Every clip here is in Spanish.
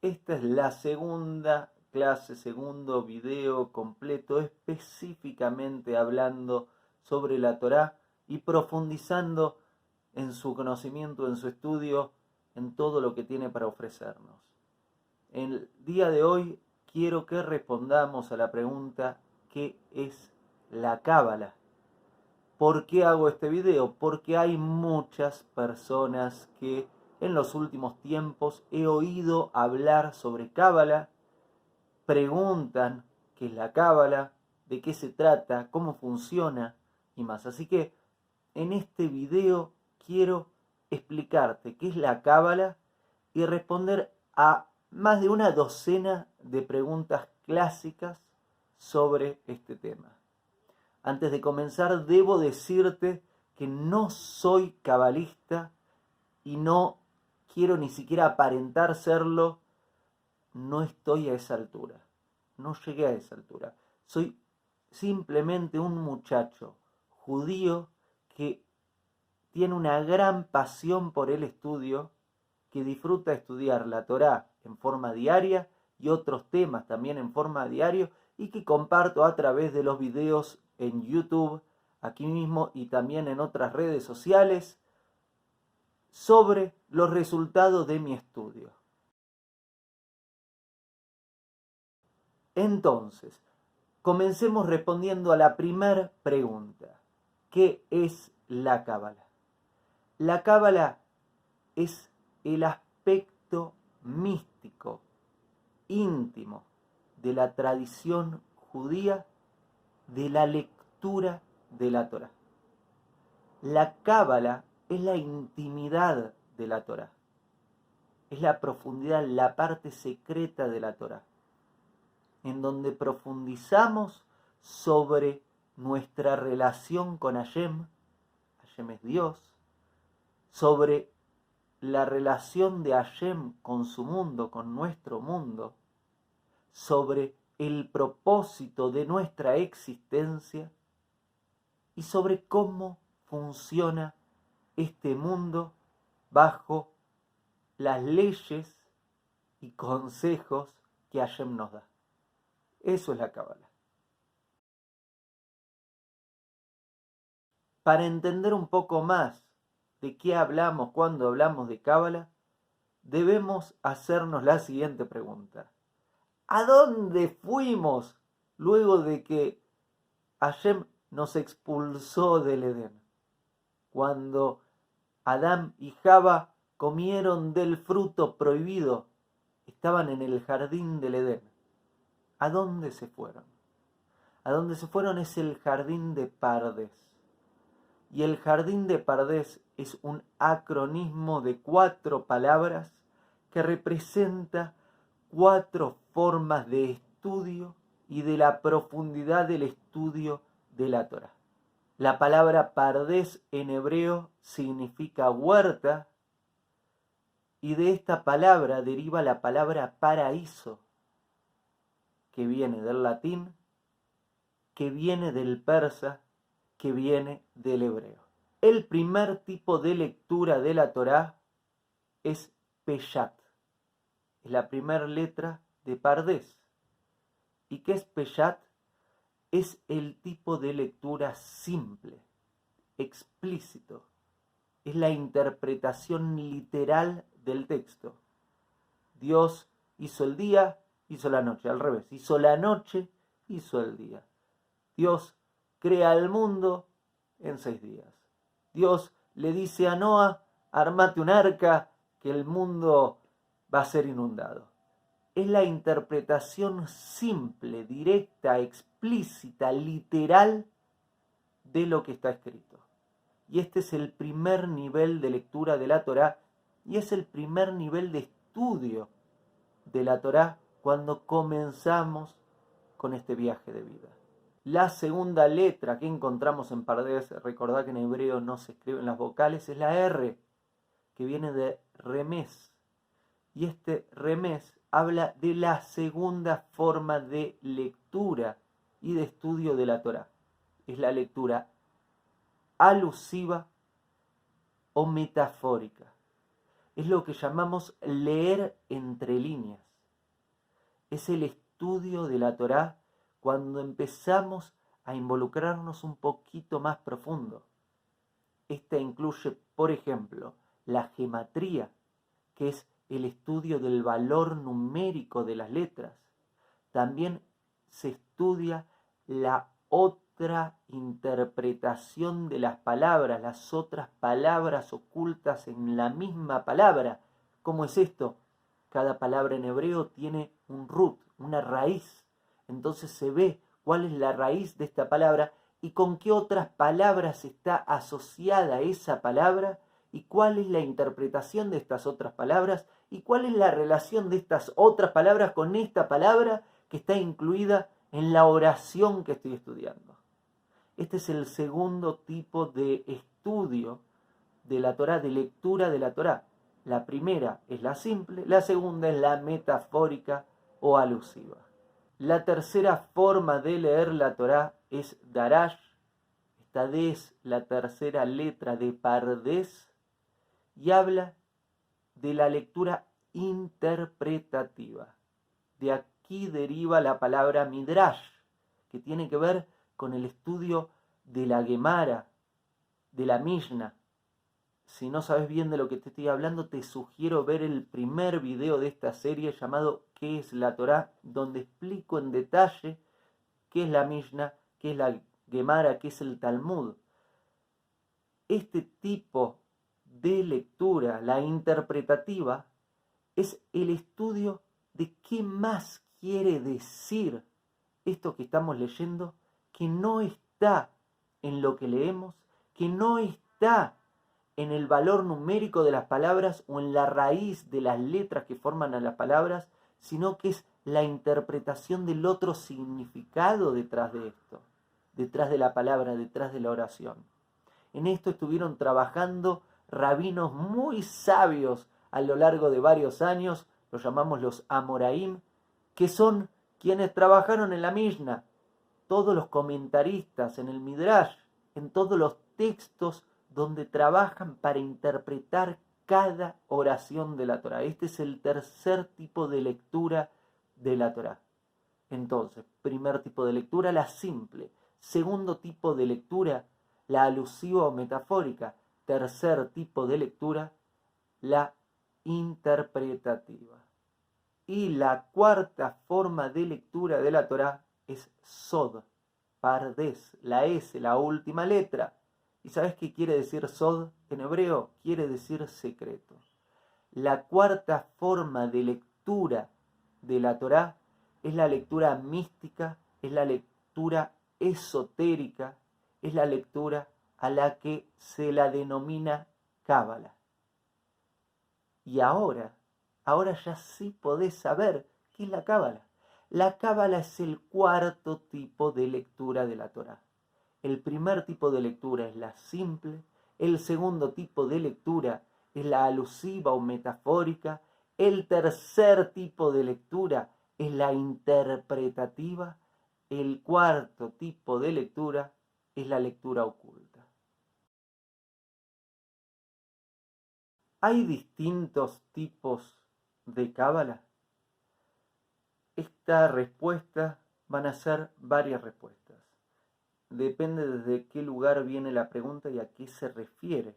Esta es la segunda clase, segundo video completo, específicamente hablando sobre la Torá y profundizando en su conocimiento, en su estudio, en todo lo que tiene para ofrecernos. En el día de hoy quiero que respondamos a la pregunta: ¿qué es la Cábala? ¿Por qué hago este video? Porque hay muchas personas que en los últimos tiempos he oído hablar sobre Cábala, preguntan qué es la Cábala, de qué se trata, cómo funciona y más. Así que en este video quiero explicarte qué es la Cábala y responder a más de una docena de preguntas clásicas sobre este tema. Antes de comenzar, debo decirte que no soy cabalista y no quiero ni siquiera aparentar serlo. No estoy a esa altura. No llegué a esa altura. Soy simplemente un muchacho judío que tiene una gran pasión por el estudio, que disfruta estudiar la Torá en forma diaria y otros temas también en forma diaria, y que comparto a través de los videos en YouTube, aquí mismo y también en otras redes sociales, sobre los resultados de mi estudio. Entonces, comencemos respondiendo a la primera pregunta. ¿Qué es la Cábala? La Cábala es el aspecto místico, íntimo, de la tradición judía de la lectura de la Torá. La Cábala es la intimidad de la Torá. Es la profundidad, la parte secreta de la Torá, en donde profundizamos sobre nuestra relación con Hashem. Hashem es Dios. Sobre la relación de Hashem con su mundo, con nuestro mundo, sobre el propósito de nuestra existencia y sobre cómo funciona este mundo bajo las leyes y consejos que Hashem nos da. Eso es la Cábala. Para entender un poco más de qué hablamos cuando hablamos de Cábala, debemos hacernos la siguiente pregunta: ¿a dónde fuimos luego de que Hashem nos expulsó del Edén? Cuando Adán y Java comieron del fruto prohibido, estaban en el jardín del Edén. ¿A dónde se fueron? A dónde se fueron es el jardín de Pardes. Y el jardín de Pardes es un acronismo de 4 palabras que representa 4 formas de estudio y de la profundidad del estudio de la Torá. La palabra Pardes en hebreo significa huerta, y de esta palabra deriva la palabra paraíso, que viene del latín, que viene del persa, que viene del hebreo. El primer tipo de lectura de la Torá es Peshat. Es la primera letra de Pardes. ¿Y qué es Peshat? Es el tipo de lectura simple, explícito. Es la interpretación literal del texto. Dios hizo el día, hizo la noche, al revés. Hizo la noche, hizo el día. Dios crea el mundo en 6 días. Dios le dice a Noa: armate un arca, que el mundo va a ser inundado. Es la interpretación simple, directa, explícita, literal de lo que está escrito. Y este es el primer nivel de lectura de la Torá, y es el primer nivel de estudio de la Torá cuando comenzamos con este viaje de vida. La segunda letra que encontramos en Pardes, recordad que en hebreo no se escriben las vocales, es la R, que viene de remés. Y este remés habla de la segunda forma de lectura y de estudio de la Torá. Es la lectura alusiva o metafórica. Es lo que llamamos leer entre líneas. es el estudio de la Torá cuando empezamos a involucrarnos un poquito más profundo. Esta incluye, por ejemplo, la gematría, que es el estudio del valor numérico de las letras. También se estudia la otra interpretación de las palabras, las otras palabras ocultas en la misma palabra. ¿Cómo es esto? Cada palabra en hebreo tiene un root, una raíz. Entonces se ve cuál es la raíz de esta palabra y con qué otras palabras está asociada esa palabra y cuál es la interpretación de estas otras palabras y cuál es la relación de estas otras palabras con esta palabra que está incluida en la oración que estoy estudiando. Este es el segundo tipo de estudio de la Torá, de lectura de la Torá. La primera es la simple, la segunda es la metafórica o alusiva. La tercera forma de leer la Torá es Darash. Esta D es la tercera letra de Pardés y habla de la lectura interpretativa. De aquí deriva la palabra Midrash, que tiene que ver con el estudio de la Gemara, de la Mishnah. Si no sabes bien de lo que te estoy hablando, te sugiero ver el primer video de esta serie llamado ¿Qué es la Torá?, donde explico en detalle qué es la Mishnah, qué es la Gemara, qué es el Talmud. Este tipo de lectura, la interpretativa, es el estudio de qué más quiere decir esto que estamos leyendo, que no está en lo que leemos, que no está en el valor numérico de las palabras o en la raíz de las letras que forman a las palabras, sino que es la interpretación del otro significado detrás de esto, detrás de la palabra, detrás de la oración. En esto estuvieron trabajando rabinos muy sabios a lo largo de varios años, los llamamos los Amoraim, que son quienes trabajaron en la Mishnah, todos los comentaristas en el Midrash, en todos los textos donde trabajan para interpretar cada oración de la Torá. Este es el tercer tipo de lectura de la Torá. Entonces, primer tipo de lectura, la simple. Segundo tipo de lectura, la alusiva o metafórica. Tercer tipo de lectura, la interpretativa. Y la cuarta forma de lectura de la Torá es Sod, Pardés, la S, la última letra. ¿Y sabes qué quiere decir Sod en hebreo? Quiere decir secreto. La cuarta forma de lectura de la Torá es la lectura mística, es la lectura esotérica, es la lectura a la que se la denomina Cábala. Y ahora ya sí podés saber qué es la Cábala. La Cábala es el cuarto tipo de lectura de la Torá. El primer tipo de lectura es la simple, el segundo tipo de lectura es la alusiva o metafórica, el tercer tipo de lectura es la interpretativa, el cuarto tipo de lectura es la lectura oculta. ¿Hay distintos tipos de Cábala? Esta respuesta van a ser varias respuestas. Depende desde qué lugar viene la pregunta y a qué se refiere.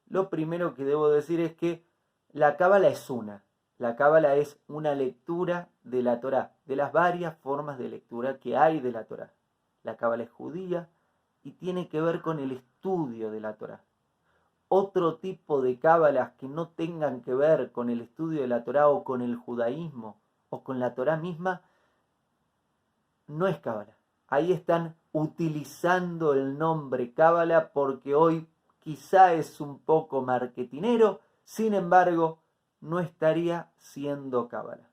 Lo primero que debo decir es que la Cábala es una. La Cábala es una lectura de la Torá, de las varias formas de lectura que hay de la Torá. La Cábala es judía y tiene que ver con el estudio de la Torá. Otro tipo de cábalas que no tengan que ver con el estudio de la Torá o con el judaísmo o con la Torá misma, no es cábala. Ahí están utilizando el nombre cábala porque hoy quizá es un poco marketinero, sin embargo, no estaría siendo cábala.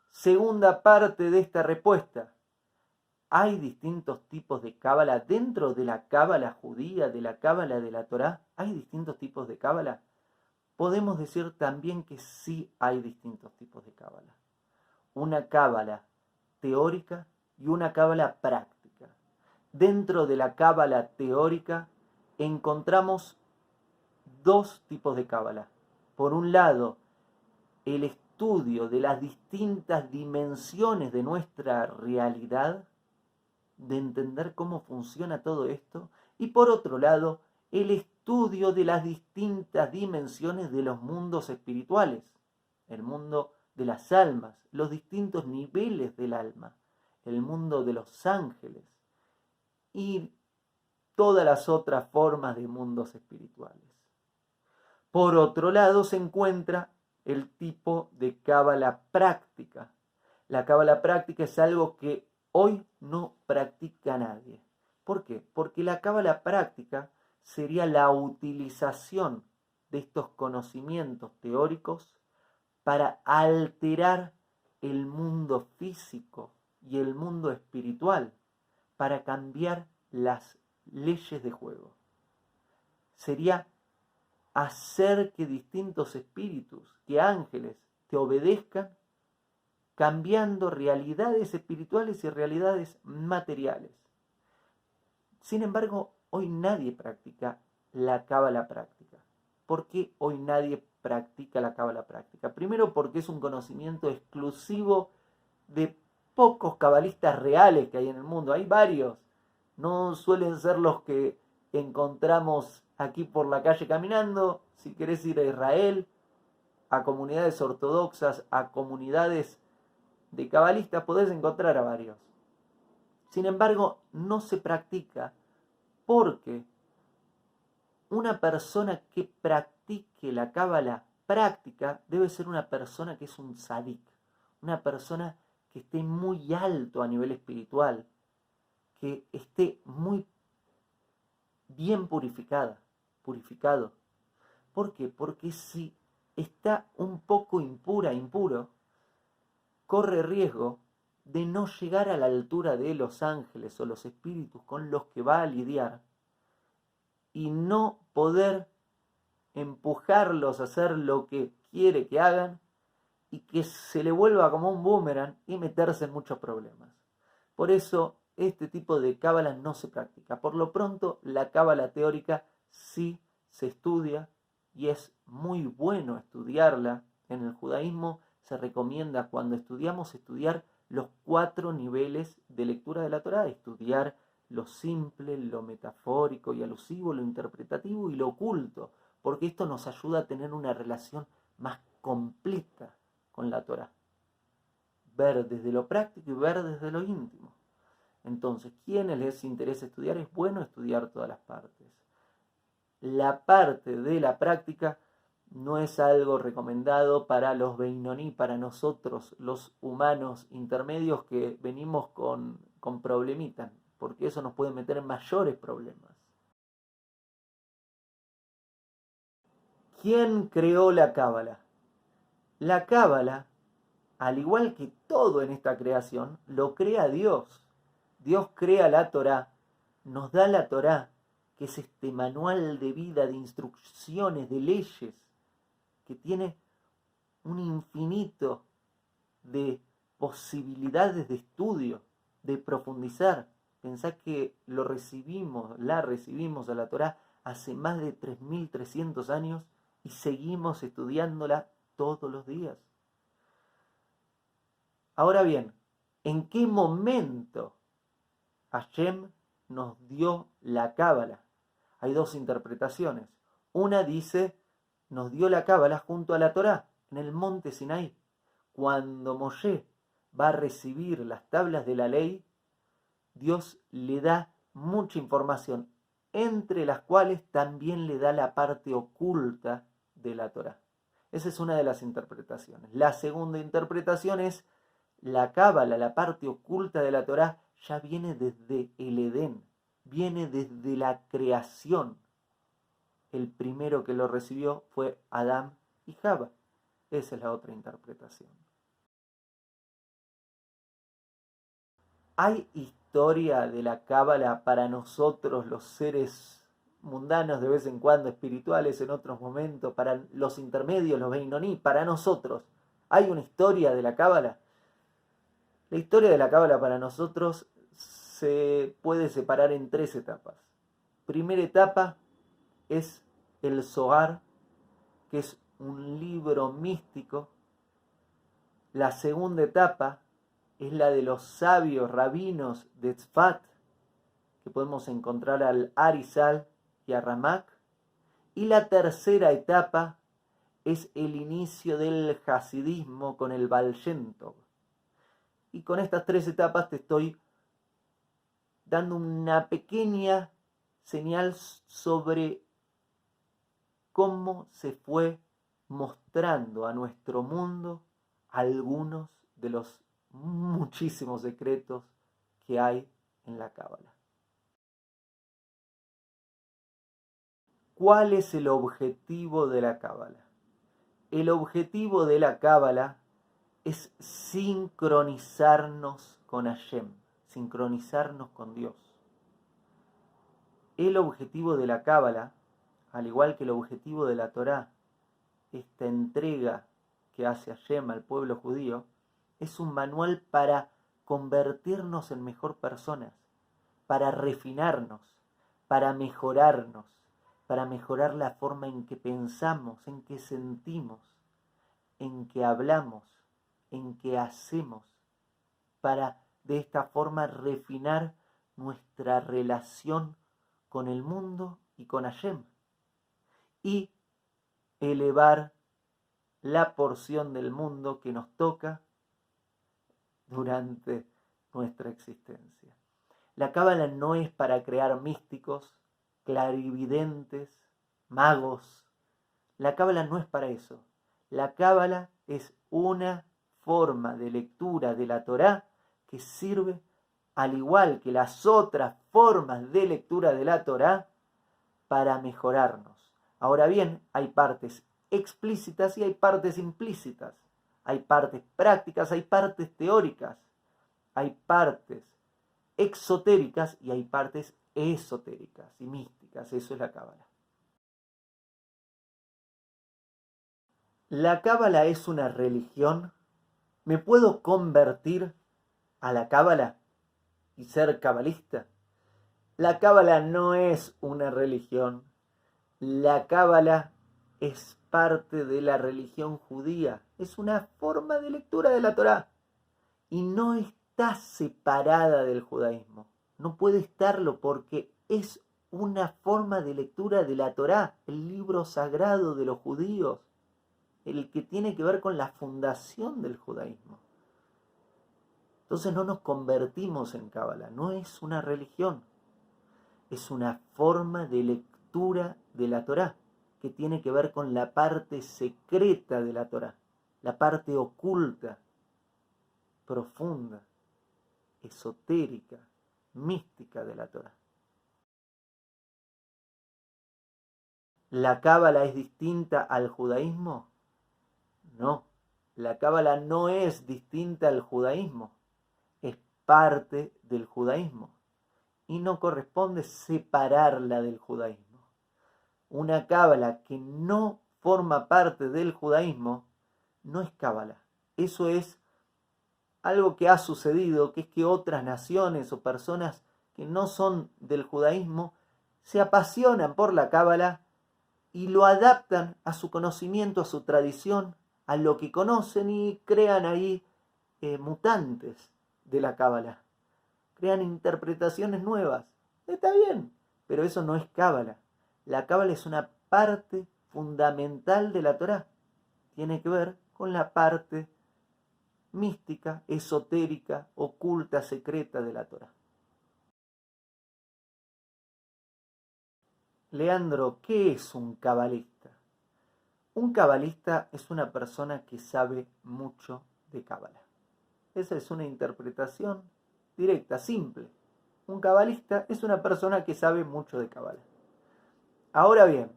Segunda parte de esta respuesta. ¿Hay distintos tipos de cábala dentro de la cábala judía, de la cábala de la Torá? ¿Hay distintos tipos de cábala? Podemos decir también que sí hay distintos tipos de cábala. Una cábala teórica y una cábala práctica. Dentro de la cábala teórica encontramos dos tipos de cábala. Por un lado, el estudio de las distintas dimensiones de nuestra realidad, de entender cómo funciona todo esto, y por otro lado, el estudio de las distintas dimensiones de los mundos espirituales, el mundo de las almas, los distintos niveles del alma, el mundo de los ángeles y todas las otras formas de mundos espirituales. Por otro lado, se encuentra el tipo de cábala práctica. La cábala práctica es algo que hoy no practica nadie. ¿Por qué? Porque la cábala práctica sería la utilización de estos conocimientos teóricos para alterar el mundo físico y el mundo espiritual, para cambiar las leyes de juego. Sería hacer que distintos espíritus, que ángeles, te obedezcan, cambiando realidades espirituales y realidades materiales. Sin embargo, hoy nadie practica la cábala práctica. ¿Por qué hoy nadie practica la cábala práctica? Primero, porque es un conocimiento exclusivo de pocos cabalistas reales que hay en el mundo. Hay varios. No suelen ser los que encontramos aquí por la calle caminando. Si querés ir a Israel, a comunidades ortodoxas, a comunidades de cabalistas, podés encontrar a varios. Sin embargo, no se practica porque una persona que practique la cábala práctica debe ser una persona que es un tzadik, una persona que esté muy alto a nivel espiritual, que esté muy bien purificado. ¿Por qué? Porque si está un poco impuro, corre riesgo de no llegar a la altura de los ángeles o los espíritus con los que va a lidiar y no poder empujarlos a hacer lo que quiere que hagan y que se le vuelva como un boomerang y meterse en muchos problemas. Por eso este tipo de cábala no se practica. Por lo pronto, la cábala teórica sí se estudia y es muy bueno estudiarla. En el judaísmo se recomienda cuando estudiamos estudiar los 4 niveles de lectura de la Torá, estudiar lo simple, lo metafórico y alusivo, lo interpretativo y lo oculto, porque esto nos ayuda a tener una relación más completa con la Torá. Ver desde lo práctico y ver desde lo íntimo. Entonces, quienes les interesa estudiar, es bueno estudiar todas las partes. La parte de la práctica no es algo recomendado para los Beinoní, para nosotros, los humanos intermedios que venimos con problemitas, porque eso nos puede meter en mayores problemas. ¿Quién creó la cábala? La cábala, al igual que todo en esta creación, lo crea Dios. Dios crea la Torá, nos da la Torá, que es este manual de vida, de instrucciones, de leyes, que tiene un infinito de posibilidades de estudio, de profundizar. Pensá que la recibimos a la Torá hace más de 3.300 años y seguimos estudiándola todos los días. Ahora bien, ¿en qué momento Hashem nos dio la cábala? Hay 2 interpretaciones. Una dice, nos dio la cábala junto a la Torá, en el monte Sinaí. Cuando Moshe va a recibir las tablas de la ley, Dios le da mucha información, entre las cuales también le da la parte oculta de la Torá. Esa es una de las interpretaciones. La segunda interpretación es la cábala, la parte oculta de la Torá, ya viene desde el Edén, viene desde la creación. El primero que lo recibió fue Adán y Java. Esa es la otra interpretación. ¿Hay historia de la cábala para nosotros los seres mundanos de vez en cuando, espirituales en otros momentos, para los intermedios, los Beinoní, para nosotros? ¿Hay una historia de la cábala? La historia de la cábala para nosotros se puede separar en 3 etapas. Primera etapa es el Zohar, que es un libro místico La segunda etapa es la de los sabios rabinos de Tzfat, que podemos encontrar al Arizal y a Ramak. Y la tercera etapa es el inicio del hasidismo con el Baal Shem Tov. Y con estas tres etapas te estoy dando una pequeña señal sobre cómo se fue mostrando a nuestro mundo algunos de los muchísimos secretos que hay en la Cábala. ¿Cuál es el objetivo de la Cábala? El objetivo de la Cábala es sincronizarnos con Hashem, sincronizarnos con Dios. El objetivo de la Cábala, al igual que el objetivo de la Torá, esta entrega que hace Hashem al pueblo judío, es un manual para convertirnos en mejor personas, para refinarnos, para mejorarnos, para mejorar la forma en que pensamos, en que sentimos, en que hablamos, en que hacemos, para de esta forma refinar nuestra relación con el mundo y con Hashem, y elevar la porción del mundo que nos toca durante nuestra existencia. La Cábala no es para crear místicos, clarividentes, magos. La Cábala no es para eso. La Cábala es una forma de lectura de la Torá que sirve, al igual que las otras formas de lectura de la Torá, para mejorarnos. Ahora bien, hay partes explícitas y hay partes implícitas. Hay partes prácticas, hay partes teóricas, hay partes exotéricas y hay partes esotéricas y místicas. Eso es la Cábala. ¿La Cábala es una religión? ¿Me puedo convertir a la Cábala y ser cabalista? La Cábala no es una religión. La Cábala es parte de la religión judía. Es una forma de lectura de la Torá. Y no está separada del judaísmo. No puede estarlo porque es una forma de lectura de la Torá, el libro sagrado de los judíos, el que tiene que ver con la fundación del judaísmo. Entonces no nos convertimos en Cábala, no es una religión, es una forma de lectura de la Torá que tiene que ver con la parte secreta de la Torá, la parte oculta, profunda, esotérica, mística de la Torá. ¿La Cábala es distinta al judaísmo? No, la Cábala no es distinta al judaísmo, es parte del judaísmo y no corresponde separarla del judaísmo. Una Cábala que no forma parte del judaísmo no es Cábala. Eso es algo que ha sucedido, que es que otras naciones o personas que no son del judaísmo se apasionan por la Cábala y lo adaptan a su conocimiento, a su tradición, a lo que conocen y crean ahí mutantes de la Cábala. Crean interpretaciones nuevas. Está bien, pero eso no es Cábala. La Cábala es una parte fundamental de la Torá. Tiene que ver con la parte mística, esotérica, oculta, secreta de la Torá. Leandro, ¿qué es un cabalista? Un cabalista es una persona que sabe mucho de Cábala. Esa es una interpretación directa, simple. Un cabalista es una persona que sabe mucho de Cábala. Ahora bien,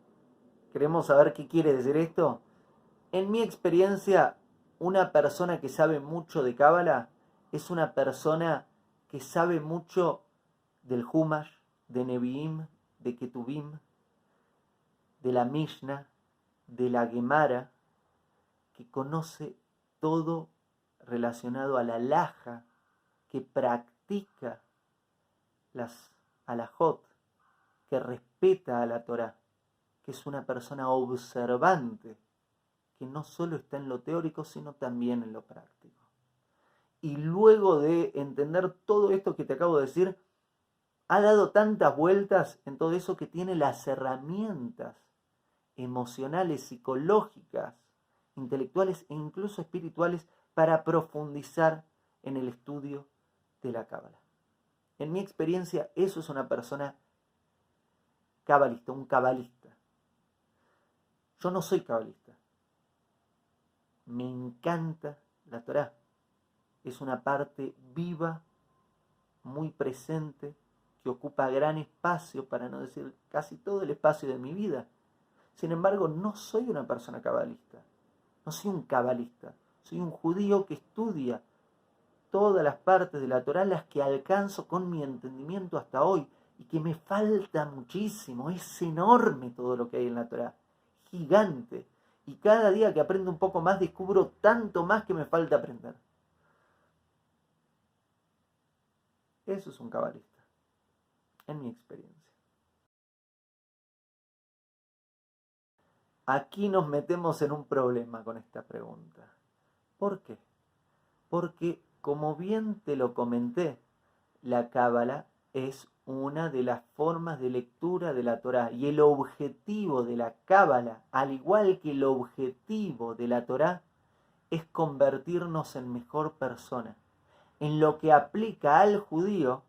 ¿queremos saber qué quiere decir esto? En mi experiencia, una persona que sabe mucho de Cábala es una persona que sabe mucho del Humash, de Nevi'im, de Ketuvim, de la Mishnah, de la Gemara, que conoce todo relacionado a la halajá, que practica las halajot, que respeta a la Torá, que es una persona observante, que no solo está en lo teórico, sino también en lo práctico. y luego de entender todo esto que te acabo de decir, ha dado tantas vueltas en todo eso que tiene las herramientas emocionales, psicológicas, intelectuales e incluso espirituales para profundizar en el estudio de la cábala. En mi experiencia, eso es una persona cabalista, un cabalista. Yo no soy cabalista. Me encanta la Torá. Es una parte viva, muy presente, que ocupa gran espacio, para no decir casi todo el espacio de mi vida. Sin embargo, no soy una persona cabalista. No soy un cabalista. Soy un judío que estudia todas las partes de la Torá, las que alcanzo con mi entendimiento hasta hoy, y que me falta muchísimo. Es enorme todo lo que hay en la Torá. Gigante. Y cada día que aprendo un poco más, descubro tanto más que me falta aprender. Eso es un cabalista, en mi experiencia. Aquí nos metemos en un problema con esta pregunta. ¿Por qué? Porque, como bien te lo comenté, la cábala es una de las formas de lectura de la Torá, y el objetivo de la cábala, al igual que el objetivo de la Torá, es convertirnos en mejor persona. En lo que aplica al judío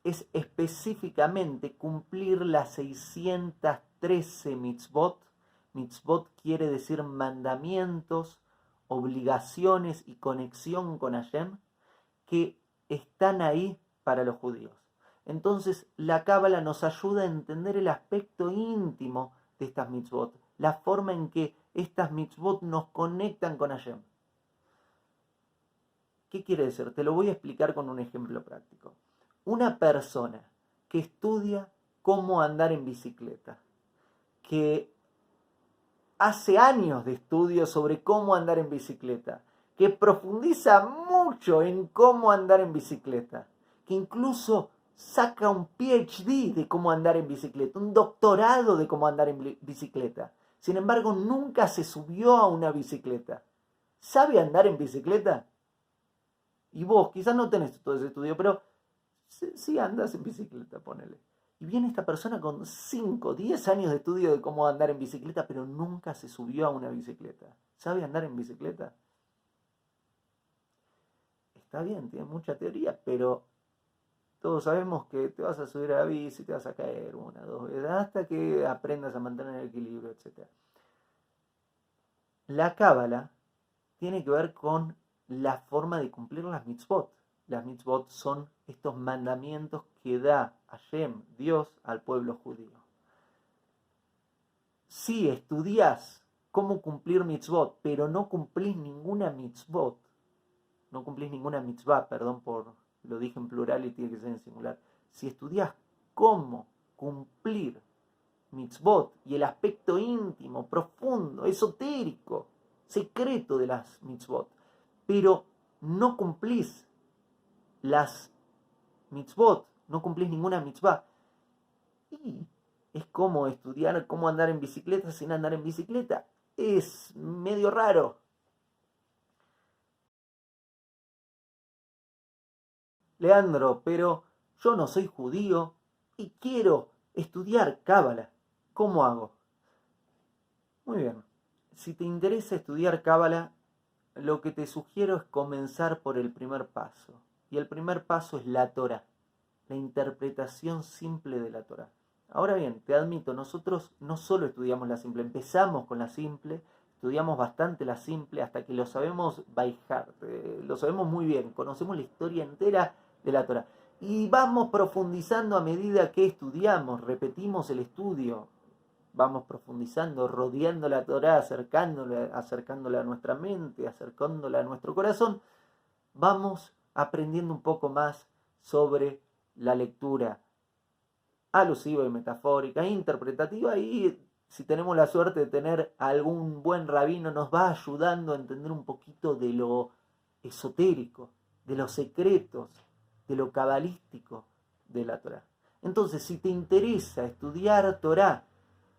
es específicamente cumplir las 613 mitzvot. Mitzvot quiere decir mandamientos, obligaciones y conexión con Hashem, que están ahí para los judíos. Entonces, la cábala nos ayuda a entender el aspecto íntimo de estas mitzvot, la forma en que estas mitzvot nos conectan con Hashem. ¿Qué quiere decir? Te lo voy a explicar con un ejemplo práctico. Una persona que estudia cómo andar en bicicleta, que hace años de estudio sobre cómo andar en bicicleta, que profundiza mucho en cómo andar en bicicleta, que incluso saca un PhD de cómo andar en bicicleta, un doctorado de cómo andar en bicicleta. Sin embargo, nunca se subió a una bicicleta. ¿Sabe andar en bicicleta? Y vos quizás no tenés todo ese estudio, pero sí andas en bicicleta, ponele. Y viene esta persona con 5, 10 años de estudio de cómo andar en bicicleta, pero nunca se subió a una bicicleta. ¿Sabe andar en bicicleta? Está bien, tiene mucha teoría, pero todos sabemos que te vas a subir a la bici, te vas a caer 1, 2 veces, hasta que aprendas a mantener el equilibrio, etc. La cábala tiene que ver con la forma de cumplir las mitzvot. Las mitzvot son estos mandamientos que da Hashem, Dios, al pueblo judío. Si estudias cómo cumplir mitzvot, pero no cumplís ninguna mitzvot, no cumplís ninguna mitzvah, perdón, lo dije en plural y tiene que ser en singular. Si estudias cómo cumplir mitzvot y el aspecto íntimo, profundo, esotérico, secreto de las mitzvot, pero no cumplís las mitzvot, no cumplís ninguna mitzvah, y es como estudiar cómo andar en bicicleta sin andar en bicicleta. Es medio raro. Leandro, pero yo no soy judío y quiero estudiar cábala. ¿Cómo hago? Muy bien. Si te interesa estudiar cábala, lo que te sugiero es comenzar por el primer paso. Y el primer paso es la Torá, la interpretación simple de la Torá. Ahora bien, te admito, nosotros no solo estudiamos la simple, empezamos con la simple, estudiamos bastante la simple hasta que lo sabemos by heart, lo sabemos muy bien, conocemos la historia entera de la Torá. Y vamos profundizando a medida que estudiamos, repetimos el estudio, vamos profundizando, rodeando la Torá, acercándola a nuestra mente, acercándola a nuestro corazón, vamos aprendiendo un poco más sobre la lectura alusiva y metafórica, interpretativa, y si tenemos la suerte de tener algún buen rabino, nos va ayudando a entender un poquito de lo esotérico, de los secretos, de lo cabalístico de la Torá. Entonces, si te interesa estudiar Torá,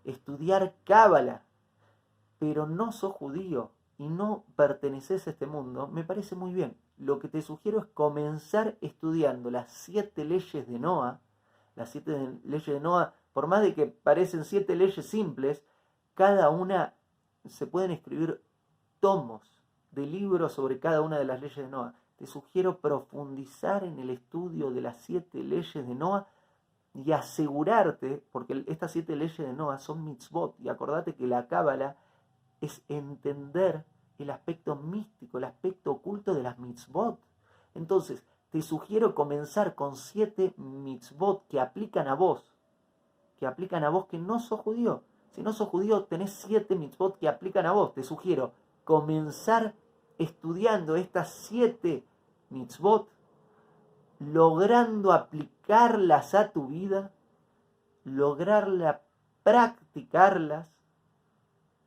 estudiar cábala, pero no sos judío y no perteneces a este mundo, me parece muy bien. lo que te sugiero es comenzar estudiando las 7 leyes de Noah. Las 7 leyes de Noah, por más de que parecen 7 leyes simples, cada una se pueden escribir tomos de libros sobre cada una de las leyes de Noah. Te sugiero profundizar en el estudio de las 7 leyes de Noah y asegurarte, porque estas 7 leyes de Noah son mitzvot, y acordate que la cábala es entender el aspecto místico, el aspecto oculto de las mitzvot. Entonces, te sugiero comenzar con 7 mitzvot que aplican a vos, que no sos judío. Si no sos judío, tenés 7 mitzvot que aplican a vos. Te sugiero comenzar estudiando estas 7 mitzvot, logrando aplicarlas a tu vida, lograrla practicarlas,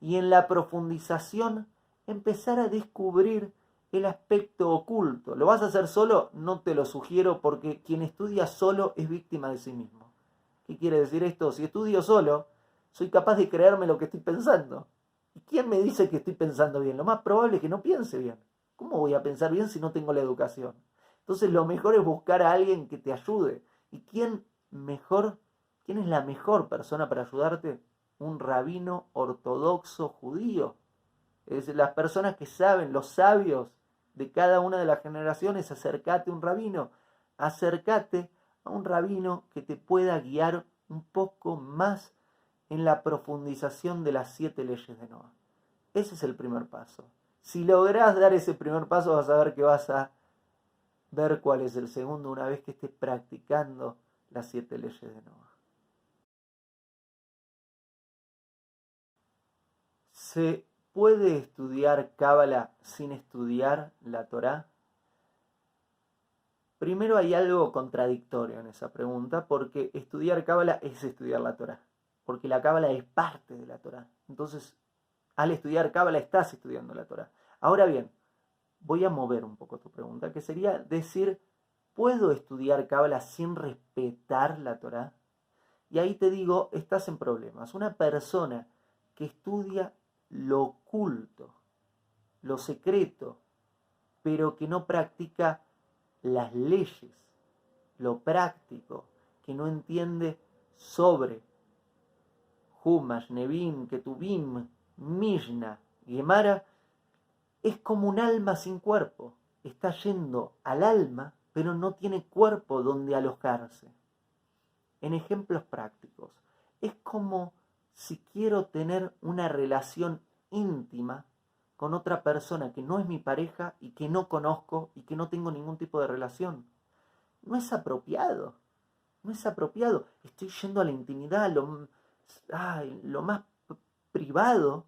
y en la profundización empezar a descubrir el aspecto oculto. ¿Lo vas a hacer solo? No te lo sugiero, porque quien estudia solo es víctima de sí mismo. ¿Qué quiere decir esto? Si estudio solo, soy capaz de creerme lo que estoy pensando. ¿Y quién me dice que estoy pensando bien? Lo más probable es que no piense bien. ¿Cómo voy a pensar bien si no tengo la educación? Entonces lo mejor es buscar a alguien que te ayude. ¿Y quién es la mejor persona para ayudarte? Un rabino ortodoxo judío. Es decir, las personas que saben, los sabios de cada una de las generaciones. Acércate a un rabino, acércate a un rabino que te pueda guiar un poco más en la profundización de las 7 leyes de Noah. Ese es el primer paso. Si lográs dar ese primer paso, vas a ver que vas a ver cuál es el segundo una vez que estés practicando las 7 leyes de Noah. ¿Se puede estudiar Cábala sin estudiar la Torá? Primero hay algo contradictorio en esa pregunta, porque estudiar Cábala es estudiar la Torá, porque la Cábala es parte de la Torá. Entonces, al estudiar Cábala estás estudiando la Torá. Ahora bien, voy a mover un poco tu pregunta, que sería decir, ¿puedo estudiar Cábala sin respetar la Torá? Y ahí te digo, estás en problemas. Una persona que estudia lo oculto, lo secreto, pero que no practica las leyes, lo práctico, que no entiende sobre Humash, Nevim, Ketuvim, Mishnah, Gemara, es como un alma sin cuerpo. Está yendo al alma, pero no tiene cuerpo donde alojarse. En ejemplos prácticos, es como si quiero tener una relación íntima con otra persona que no es mi pareja y que no conozco y que no tengo ningún tipo de relación. No es apropiado. No es apropiado. Estoy yendo a la intimidad, lo más privado,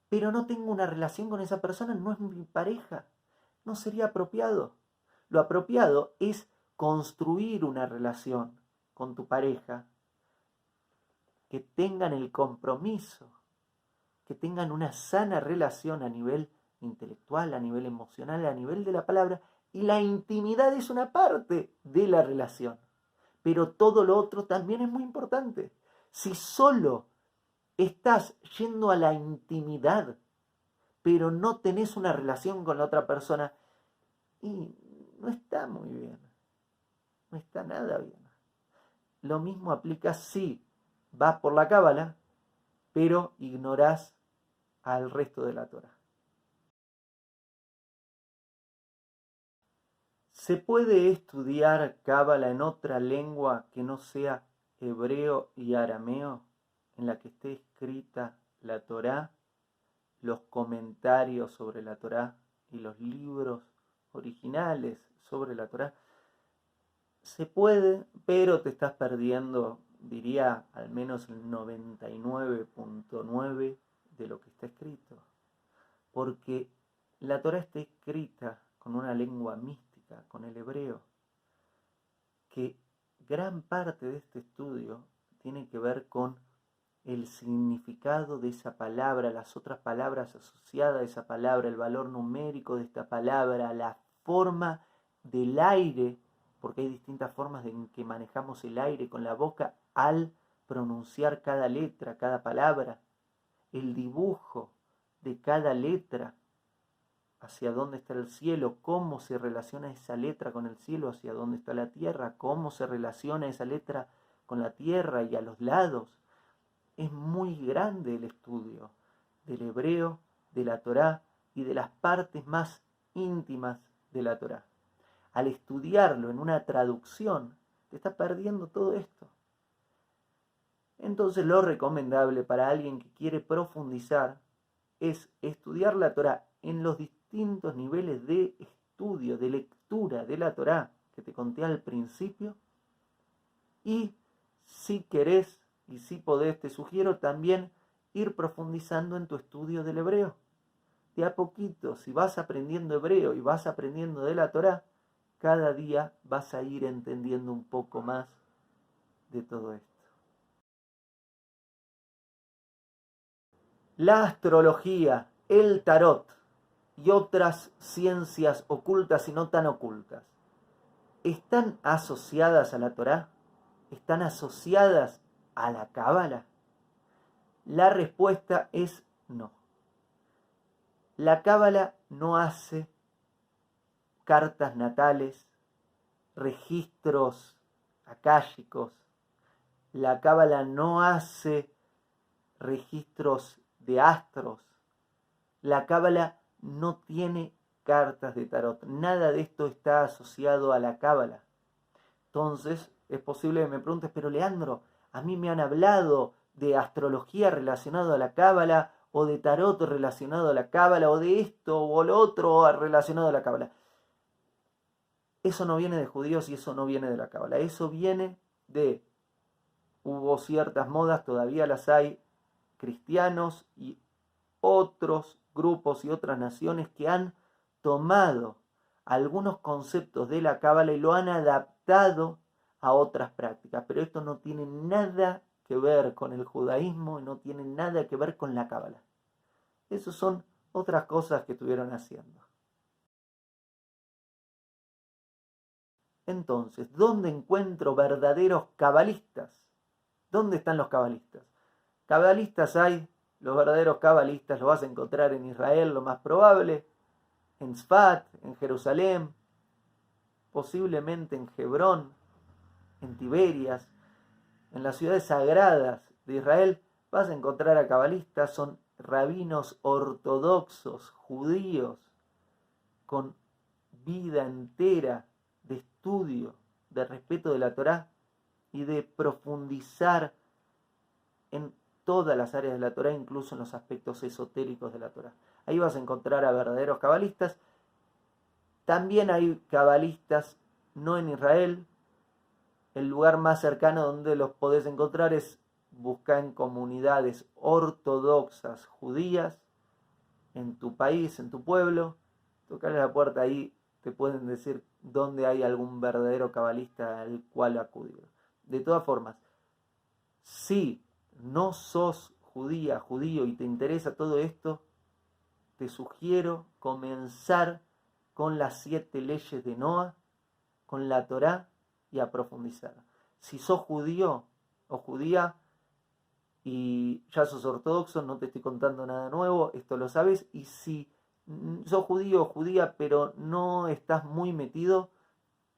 pero no tengo una relación con esa persona, no es mi pareja. No sería apropiado. Lo apropiado es construir una relación con tu pareja, que tengan el compromiso, que tengan una sana relación a nivel intelectual, a nivel emocional, a nivel de la palabra, y la intimidad es una parte de la relación. Pero todo lo otro también es muy importante. Si solo estás yendo a la intimidad, pero no tenés una relación con la otra persona, y no está muy bien. No está nada bien. Lo mismo aplica si vas por la cábala, pero ignorás al resto de la Torá. ¿Se puede estudiar cábala en otra lengua que no sea hebreo y arameo, en la que esté escrita la Torá, los comentarios sobre la Torá y los libros originales sobre la Torá? Se puede, pero te estás perdiendo, diría, al menos el 99.9 de lo que está escrito. Porque la Torá está escrita con una lengua mística, con el hebreo, que gran parte de este estudio tiene que ver con el significado de esa palabra, las otras palabras asociadas a esa palabra, el valor numérico de esta palabra, la forma del aire, porque hay distintas formas en que manejamos el aire con la boca al pronunciar cada letra, cada palabra, el dibujo de cada letra, hacia dónde está el cielo, cómo se relaciona esa letra con el cielo, hacia dónde está la tierra, cómo se relaciona esa letra con la tierra y a los lados. Es muy grande el estudio del hebreo, de la Torá y de las partes más íntimas de la Torá. Al estudiarlo en una traducción, te estás perdiendo todo esto. Entonces lo recomendable para alguien que quiere profundizar es estudiar la Torá en los distintos niveles de estudio, de lectura de la Torá que te conté al principio. Y si querés y si podés, te sugiero también ir profundizando en tu estudio del hebreo. De a poquito, si vas aprendiendo hebreo y vas aprendiendo de la Torá, cada día vas a ir entendiendo un poco más de todo esto. La astrología, el tarot y otras ciencias ocultas y no tan ocultas, ¿están asociadas a la Torá? ¿Están asociadas a la Cábala? La respuesta es no. La Cábala no hace cartas natales, registros akáshicos. La Cábala no hace registros de astros. La Cábala no tiene cartas de tarot. Nada de esto está asociado a la Cábala. Entonces, es posible que me preguntes, pero Leandro, a mí me han hablado de astrología relacionado a la Cábala, o de tarot relacionado a la Cábala, o de esto o lo otro relacionado a la Cábala. Eso no viene de judíos y eso no viene de la Cábala. Eso viene de... Hubo ciertas modas, todavía las hay, cristianos y otros grupos y otras naciones que han tomado algunos conceptos de la Cábala y lo han adaptado a otras prácticas. Pero esto no tiene nada que ver con el judaísmo y no tiene nada que ver con la Cábala. Esas son otras cosas que estuvieron haciendo. Entonces, ¿dónde encuentro verdaderos cabalistas? ¿Dónde están los cabalistas? Cabalistas hay, los verdaderos cabalistas los vas a encontrar en Israel, lo más probable, en Sfat, en Jerusalén, posiblemente en Hebrón, en Tiberias, en las ciudades sagradas de Israel, vas a encontrar a cabalistas, son rabinos ortodoxos, judíos, con vida entera de estudio, de respeto de la Torá y de profundizar en todas las áreas de la Torá, incluso en los aspectos esotéricos de la Torá. Ahí vas a encontrar a verdaderos cabalistas. También hay cabalistas no en Israel. El lugar más cercano donde los podés encontrar es buscar en comunidades ortodoxas judías en tu país, en tu pueblo. Tocarle la puerta ahí, te pueden decir dónde hay algún verdadero cabalista al cual acudir. De todas formas, si no sos judía, judío y te interesa todo esto, te sugiero comenzar con las 7 leyes de Noah, con la Torá y a profundizar. Si sos judío o judía y ya sos ortodoxo, no te estoy contando nada nuevo, esto lo sabes. Y si sos judío o judía pero no estás muy metido,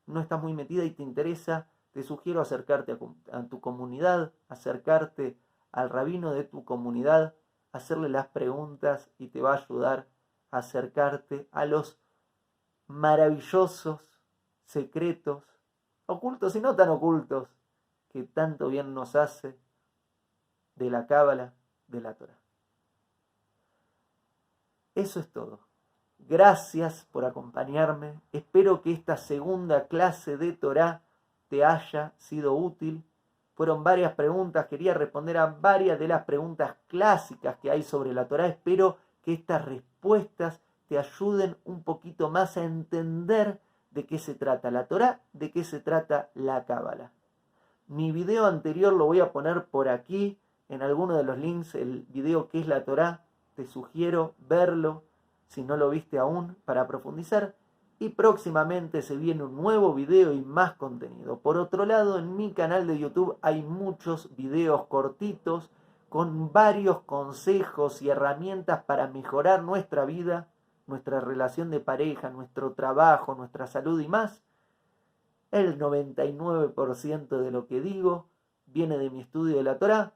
no estás muy metida y te interesa, te sugiero acercarte a tu comunidad, acercarte al rabino de tu comunidad, hacerle las preguntas y te va a ayudar a acercarte a los maravillosos secretos, ocultos y no tan ocultos, que tanto bien nos hace de la Cábala, de la Torá. Eso es todo. Gracias por acompañarme. Espero que esta segunda clase de Torá te haya sido útil. Fueron varias preguntas, quería responder a varias de las preguntas clásicas que hay sobre la Torá. Espero que estas respuestas te ayuden un poquito más a entender de qué se trata la Torá, de qué se trata la Cábala. Mi video anterior lo voy a poner por aquí, en alguno de los links, el video ¿Qué es la Torá? Te sugiero verlo si no lo viste aún para profundizar. Y próximamente se viene un nuevo video y más contenido. Por otro lado, en mi canal de YouTube hay muchos videos cortitos con varios consejos y herramientas para mejorar nuestra vida nuestra relación de pareja, nuestro trabajo, nuestra salud y más, el 99% de lo que digo viene de mi estudio de la Torá.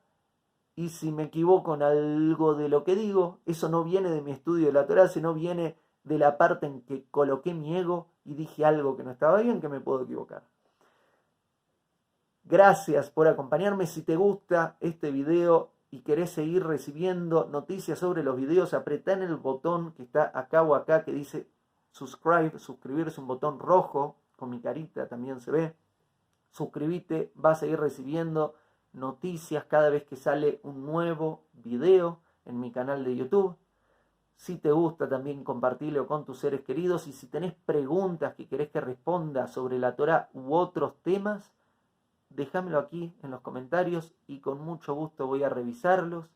Y si me equivoco en algo de lo que digo, eso no viene de mi estudio de la Torá, sino viene de la parte en que coloqué mi ego y dije algo que no estaba bien, que me puedo equivocar. Gracias por acompañarme. Si te gusta este video y querés seguir recibiendo noticias sobre los videos, apretá en el botón que está acá o acá que dice subscribe. Suscribir es un botón rojo, con mi carita también se ve. Suscríbete, vas a seguir recibiendo noticias cada vez que sale un nuevo video en mi canal de YouTube. Si te gusta, también compartirlo con tus seres queridos. Y si tenés preguntas que querés que responda sobre la Torá u otros temas, déjamelo aquí en los comentarios y con mucho gusto voy a revisarlos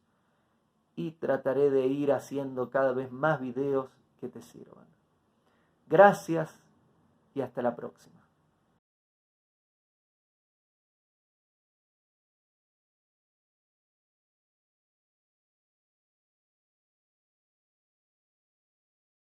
y trataré de ir haciendo cada vez más videos que te sirvan. Gracias y hasta la próxima.